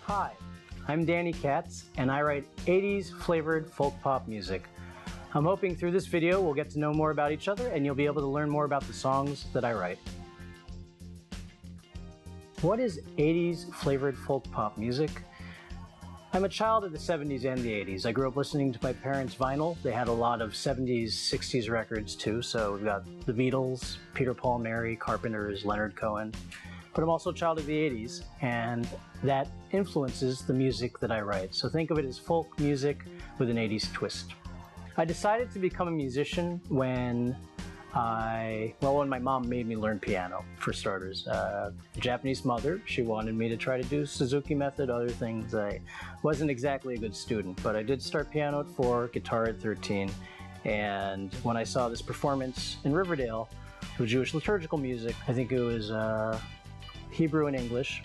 Hi, I'm Danny Katz, and I write 80s flavored folk pop music. I'm hoping through this video we'll get to know more about each other and you'll be able to learn more about the songs that I write. What is 80s flavored folk pop music? I'm a child of the 70s and the 80s. I grew up listening to my parents' vinyl. They had a lot of 70s, 60s records too, so we've got the Beatles, Peter, Paul, Mary, Carpenters, Leonard Cohen. But I'm also a child of the 80s, and that influences the music that I write. So think of it as folk music with an 80s twist. I decided to become a musician when my mom made me learn piano, for starters. A Japanese mother, she wanted me to try to do Suzuki method, other things. I wasn't exactly a good student, but I did start piano at 4, guitar at 13, and when I saw this performance in Riverdale of Jewish liturgical music, I think it was Hebrew and English,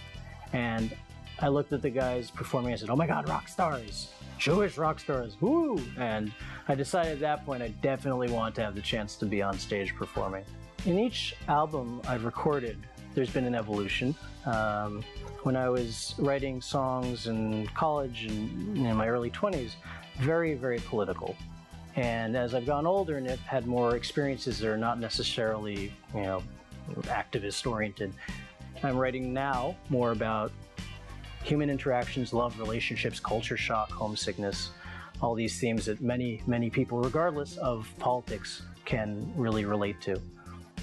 and I looked at the guys performing. I said, "Oh my God, rock stars! Jewish rock stars! Woo!" And I decided at that point I definitely want to have the chance to be on stage performing. In each album I've recorded, there's been an evolution. When I was writing songs in college and in my early 20s, very, very political. And as I've gotten older and have had more experiences that are not necessarily, activist oriented, I'm writing now more about human interactions, love, relationships, culture shock, homesickness, all these themes that many, many people, regardless of politics, can really relate to.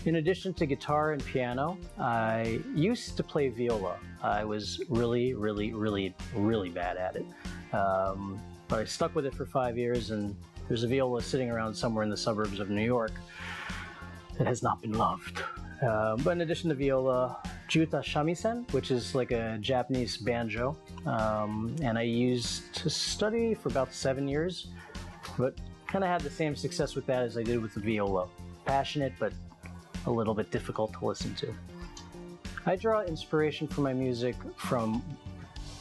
In addition to guitar and piano, I used to play viola. I was really, really, really, really bad at it. But I stuck with it for 5 years, and there's a viola sitting around somewhere in the suburbs of New York that has not been loved. But in addition to viola, juta shamisen, which is like a Japanese banjo, and I used to study for about 7 years, but kind of had the same success with that as I did with the viola. Passionate, but a little bit difficult to listen to. I draw inspiration for my music from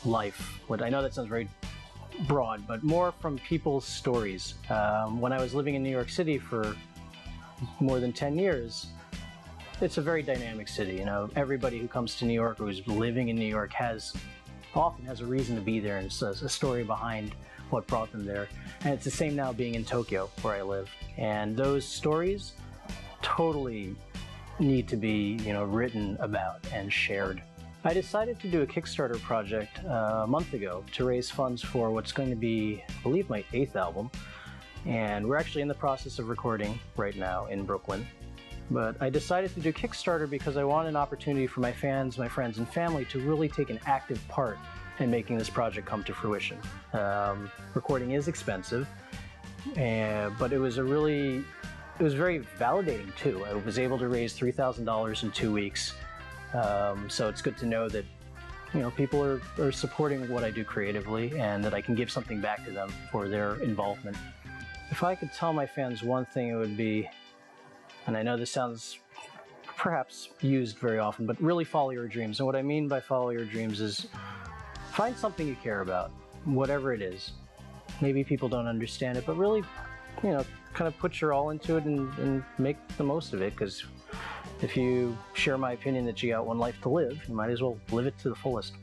life. I know that sounds very broad, but more from people's stories. When I was living in New York City for more than 10 years, it's a very dynamic city. Everybody who comes to New York or who's living in New York often has a reason to be there, and says a story behind what brought them there. And it's the same now being in Tokyo, where I live. And those stories totally need to be, written about and shared. I decided to do a Kickstarter project a month ago to raise funds for what's going to be, I believe, my 8th album. And we're actually in the process of recording right now in Brooklyn. But I decided to do Kickstarter because I want an opportunity for my fans, my friends, and family to really take an active part in making this project come to fruition. Recording is expensive, but it was very validating too. I was able to raise $3,000 in 2 weeks, so it's good to know that people are supporting what I do creatively, and that I can give something back to them for their involvement. If I could tell my fans one thing, it would be, and I know this sounds perhaps used very often, but really follow your dreams. And what I mean by follow your dreams is find something you care about, whatever it is. Maybe people don't understand it, but really, kind of put your all into it and make the most of it, because if you share my opinion that you got one life to live, you might as well live it to the fullest.